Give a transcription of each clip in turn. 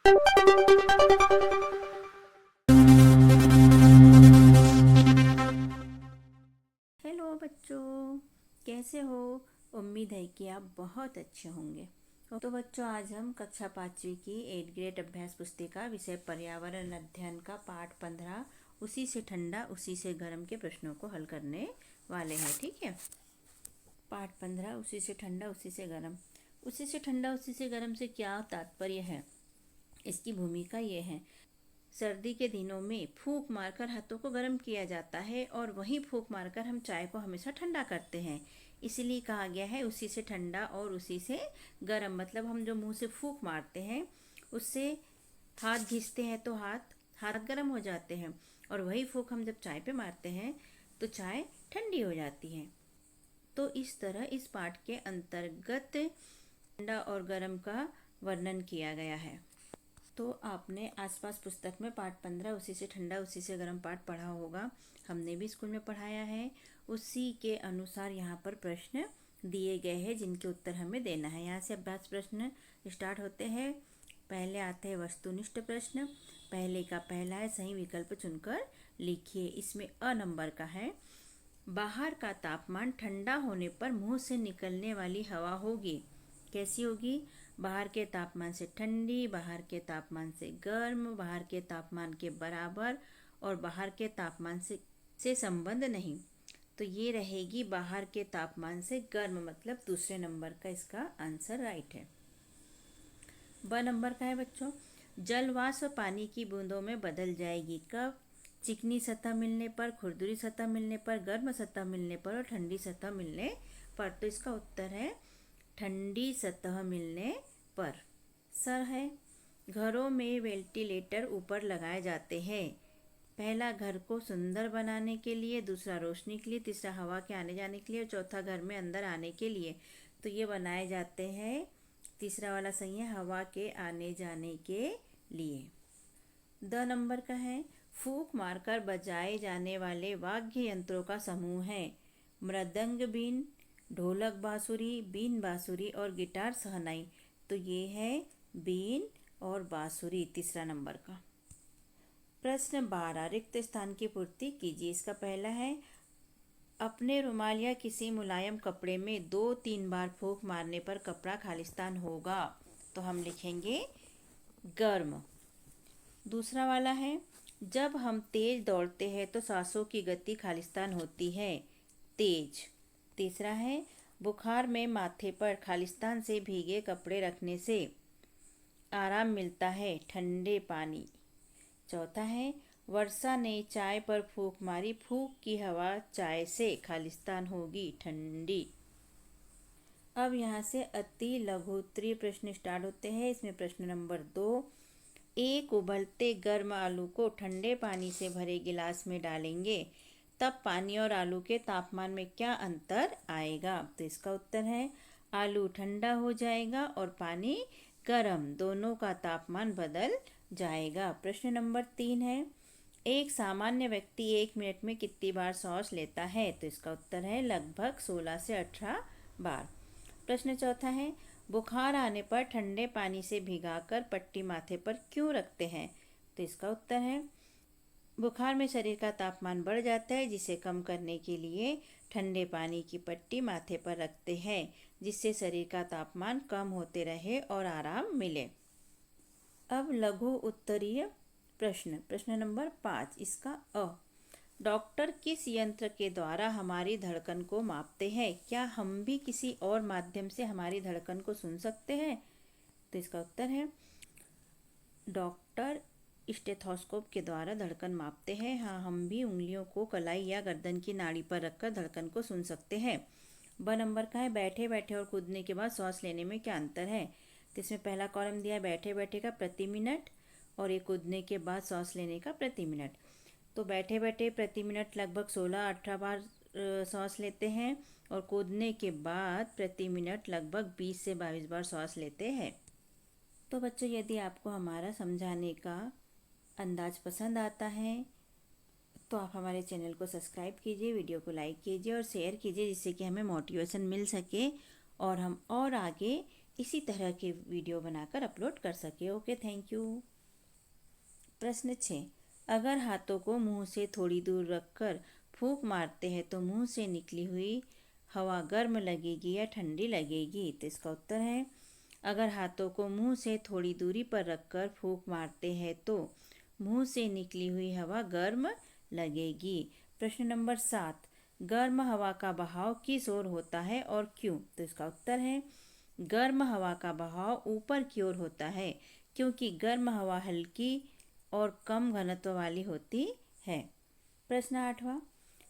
Hello बच्चों, कैसे हो? उम्मीद है कि आप बहुत अच्छे होंगे। तो बच्चों, आज हम कक्षा 5वीं की 8th ग्रेड अभ्यास पुस्तिका विषय पर्यावरण अध्ययन का पाठ 15 उसी से ठंडा उसी से गर्म के प्रश्नों को हल करने वाले हैं। ठीक है। पाठ 15 उसी से ठंडा उसी से गर्म। उसी से ठंडा उसी से गर्म से क्या तात्पर्य है? इसकी भूमिका ये है, सर्दी के दिनों में फूंक मारकर हाथों को गर्म किया जाता है और वहीं फूंक मारकर हम चाय को हमेशा ठंडा करते हैं। इसीलिए कहा गया है उसी से ठंडा और उसी से गर्म। मतलब हम जो मुंह से फूंक मारते हैं उससे हाथ घिसते हैं तो हाथ हाथ गर्म हो जाते हैं, और वही फूंक हम जब चाय पे मारते हैं तो चाय ठंडी हो जाती है। तो इस तरह इस पाठ के अंतर्गत ठंडा और गर्म का वर्णन किया गया है। तो आपने आसपास पुस्तक में पाठ 15 उसी से ठंडा उसी से गर्म पाठ पढ़ा होगा। हमने भी स्कूल में पढ़ाया है। उसी के अनुसार यहाँ पर प्रश्न दिए गए हैं जिनके उत्तर हमें देना है। यहाँ से अभ्यास प्रश्न स्टार्ट होते हैं। पहले आते हैं वस्तुनिष्ठ प्रश्न। पहले का पहला है, सही विकल्प चुनकर लिखिए। इसमें अ नंबर का है, बाहर का तापमान ठंडा होने पर मुंह से निकलने वाली हवा होगी। कैसी होगी? बाहर के तापमान से ठंडी, बाहर के तापमान से गर्म, बाहर के तापमान के बराबर और बाहर के तापमान से संबंध नहीं। तो ये रहेगी बाहर के तापमान से गर्म, मतलब दूसरे नंबर का इसका आंसर राइट है। ब नंबर का है बच्चों, जल वाष्प पानी की बूंदों में बदल जाएगी। कब? चिकनी सतह मिलने पर, खुरदुरी सतह मिलने पर, गर्म सतह मिलने पर और ठंडी सतह मिलने पर। तो इसका उत्तर है ठंडी सतह मिलने पर। सर है, घरों में वेंटिलेटर ऊपर लगाए जाते हैं। पहला, घर को सुंदर बनाने के लिए, दूसरा रोशनी के लिए, तीसरा हवा के आने जाने के लिए और चौथा घर में अंदर आने के लिए। तो ये बनाए जाते हैं, तीसरा वाला सही है, हवा के आने जाने के लिए। द नंबर का है, फूंक मारकर बजाए जाने वाले वाद्य यंत्रों का समूह है। मृदंग, बीन, ढोलक बांसुरी, बीन बांसुरी और गिटार शहनाई। तो ये है बीन और बांसुरी, तीसरा नंबर का। प्रश्न 12, रिक्त स्थान की पूर्ति कीजिए। इसका पहला है, अपने रुमाल या किसी मुलायम कपड़े में 2-3 बार फूंक मारने पर कपड़ा खालिस्तान होगा। तो हम लिखेंगे गर्म। दूसरा वाला है, जब हम तेज दौड़ते हैं तो सांसों की गति खालिस्तान होती है, तेज। तीसरा है, बुखार में माथे पर खालिस्तान से भीगे कपड़े रखने से आराम मिलता है, ठंडे पानी। चौथा है, वर्षा ने चाय पर फूंक मारी, फूंक की हवा चाय से खालिस्तान होगी, ठंडी। अब यहाँ से अति लघुत्तरीय प्रश्न स्टार्ट होते हैं। इसमें प्रश्न नंबर 2, एक उबलते गर्म आलू को ठंडे पानी से भरे गिलास में डालेंगे, तब पानी और आलू के तापमान में क्या अंतर आएगा? तो इसका उत्तर है, आलू ठंडा हो जाएगा और पानी गर्म, दोनों का तापमान बदल जाएगा। प्रश्न नंबर 3 है, एक सामान्य व्यक्ति 1 मिनट में कितनी बार सांस लेता है? तो इसका उत्तर है लगभग 16 से 18 बार। प्रश्न चौथा है, बुखार आने पर ठंडे पानी से भिगाकर पट्टी माथे पर क्यों रखते हैं? तो इसका उत्तर है, बुखार में शरीर का तापमान बढ़ जाता है, जिसे कम करने के लिए ठंडे पानी की पट्टी माथे पर रखते हैं, जिससे शरीर का तापमान कम होते रहे और आराम मिले। अब लघु उत्तरीय प्रश्न। प्रश्न नंबर 5, इसका अ, डॉक्टर किस यंत्र के द्वारा हमारी धड़कन को मापते हैं? क्या हम भी किसी और माध्यम से हमारी धड़कन को सुन सकते हैं? तो इसका उत्तर है, डॉक्टर स्टेथोस्कोप के द्वारा धड़कन मापते हैं। हाँ, हम भी उंगलियों को कलाई या गर्दन की नाड़ी पर रखकर धड़कन को सुन सकते हैं। ब नंबर का है, बैठे बैठे और कूदने के बाद सांस लेने में क्या अंतर है? तो इसमें पहला कॉलम दिया है बैठे बैठे का प्रति मिनट और ये कूदने के बाद सांस लेने का प्रति मिनट। तो बैठे बैठे प्रति मिनट लगभग 16-18 बार सांस लेते हैं और कूदने के बाद प्रति मिनट लगभग 20 से 22 बार सांस लेते हैं। तो बच्चों, यदि आपको हमारा समझाने का अंदाज पसंद आता है तो आप हमारे चैनल को सब्सक्राइब कीजिए, वीडियो को लाइक कीजिए और शेयर कीजिए, जिससे कि हमें मोटिवेशन मिल सके और हम और आगे इसी तरह के वीडियो बनाकर अपलोड कर सके। Okay, thank you. प्रश्न 6, अगर हाथों को मुंह से थोड़ी दूर रखकर फूंक मारते हैं तो मुंह से निकली हुई हवा गर्म लगेगी या ठंडी लगेगी? तो इसका उत्तर है, अगर हाथों को मुंह से थोड़ी दूरी पर रखकर फूंक मारते हैं तो मुंह से निकली हुई हवा गर्म लगेगी। प्रश्न नंबर 7, गर्म हवा का बहाव किस ओर होता है और क्यों? तो इसका उत्तर है, गर्म हवा का बहाव ऊपर की ओर होता है क्योंकि गर्म हवा हल्की और कम घनत्व वाली होती है। प्रश्न 8वां,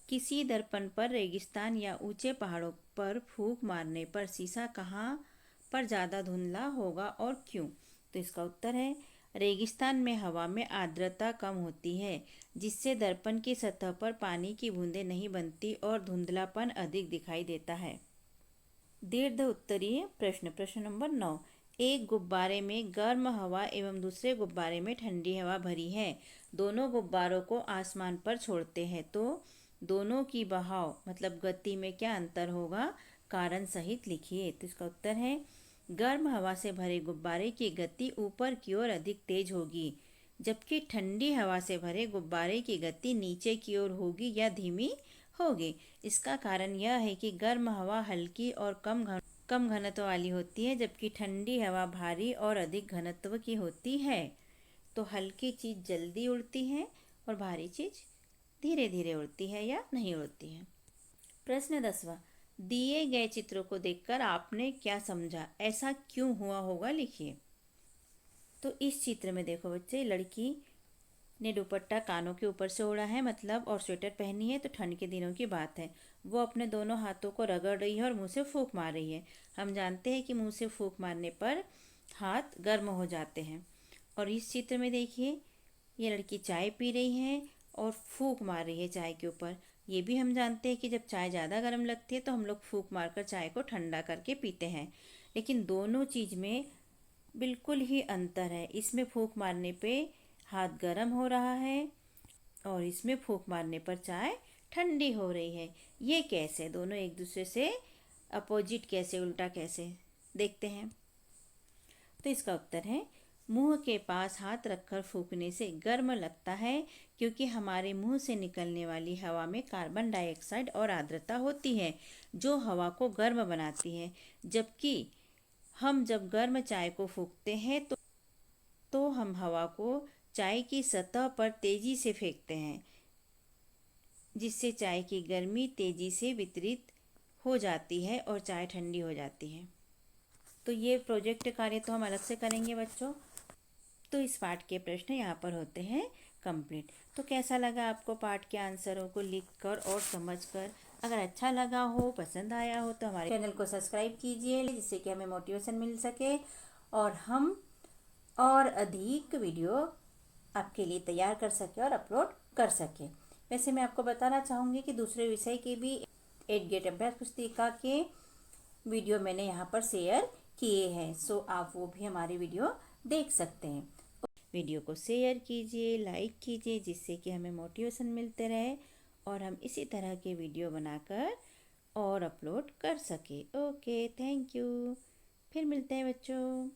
किसी दर्पण पर रेगिस्तान या ऊंचे पहाड़ों पर फूंक मारने पर शीशा कहाँ पर ज़्यादा धुंधला होगा और क्यों? तो इसका उत्तर है, रेगिस्तान में हवा में आर्द्रता कम होती है जिससे दर्पण की सतह पर पानी की बूंदें नहीं बनती और धुंधलापन अधिक दिखाई देता है। दीर्घ उत्तरीय प्रश्न। प्रश्न नंबर 9, एक गुब्बारे में गर्म हवा एवं दूसरे गुब्बारे में ठंडी हवा भरी है। दोनों गुब्बारों को आसमान पर छोड़ते हैं तो दोनों की बहाव मतलब गति में क्या अंतर होगा? कारण सहित लिखिए। तो इसका उत्तर है, गर्म हवा से भरे गुब्बारे की गति ऊपर की ओर अधिक तेज होगी जबकि ठंडी हवा से भरे गुब्बारे की गति नीचे की ओर होगी या धीमी होगी। इसका कारण यह है कि गर्म हवा हल्की और कम घनत्व वाली होती है जबकि ठंडी हवा भारी और अधिक घनत्व की होती है। तो हल्की चीज़ जल्दी उड़ती है और भारी चीज़ धीरे धीरे उड़ती है या नहीं उड़ती है। प्रश्न 10वां, दिए गए चित्रों को देखकर आपने क्या समझा? ऐसा क्यों हुआ होगा? लिखिए। तो इस चित्र में देखो बच्चे, लड़की ने दुपट्टा कानों के ऊपर से ओढ़ा है मतलब और स्वेटर पहनी है, तो ठंड के दिनों की बात है। वो अपने दोनों हाथों को रगड़ रही है और मुंह से फूंक मार रही है। हम जानते हैं कि मुंह से फूंक मारने पर हाथ गर्म हो जाते हैं। और इस चित्र में देखिए, ये लड़की चाय पी रही है और फूंक मार रही है चाय के ऊपर। ये भी हम जानते हैं कि जब चाय ज़्यादा गर्म लगती है तो हम लोग फूंक मारकर चाय को ठंडा करके पीते हैं। लेकिन दोनों चीज़ में बिल्कुल ही अंतर है। इसमें फूंक मारने पे हाथ गर्म हो रहा है और इसमें फूंक मारने पर चाय ठंडी हो रही है। ये कैसे? दोनों एक दूसरे से अपोजिट कैसे, उल्टा कैसे? देखते हैं। तो इसका उत्तर है, मुंह के पास हाथ रखकर फूंकने से गर्म लगता है क्योंकि हमारे मुंह से निकलने वाली हवा में कार्बन डाइऑक्साइड और आर्द्रता होती है जो हवा को गर्म बनाती है। जबकि हम जब गर्म चाय को फूंकते हैं तो हम हवा को चाय की सतह पर तेजी से फेंकते हैं जिससे चाय की गर्मी तेजी से वितरित हो जाती है और चाय ठंडी हो जाती है। तो ये प्रोजेक्ट कार्य तो हम अलग से करेंगे बच्चों। तो इस पाठ के प्रश्न यहाँ पर होते हैं कंप्लीट। तो कैसा लगा आपको पाठ के आंसरों को लिखकर और समझकर? अगर अच्छा लगा हो, पसंद आया हो तो हमारे चैनल को सब्सक्राइब कीजिए जिससे कि हमें मोटिवेशन मिल सके और हम और अधिक वीडियो आपके लिए तैयार कर सके और अपलोड कर सके। वैसे मैं आपको बताना चाहूँगी कि दूसरे विषय के भी 8 गेट अभ्यास पुस्तिका के वीडियो मैंने यहाँ पर शेयर किए हैं, सो आप वो भी हमारे वीडियो देख सकते हैं। वीडियो को शेयर कीजिए, लाइक कीजिए जिससे कि हमें मोटिवेशन मिलते रहे और हम इसी तरह के वीडियो बनाकर और अपलोड कर सके। Okay, thank you. फिर मिलते हैं बच्चों।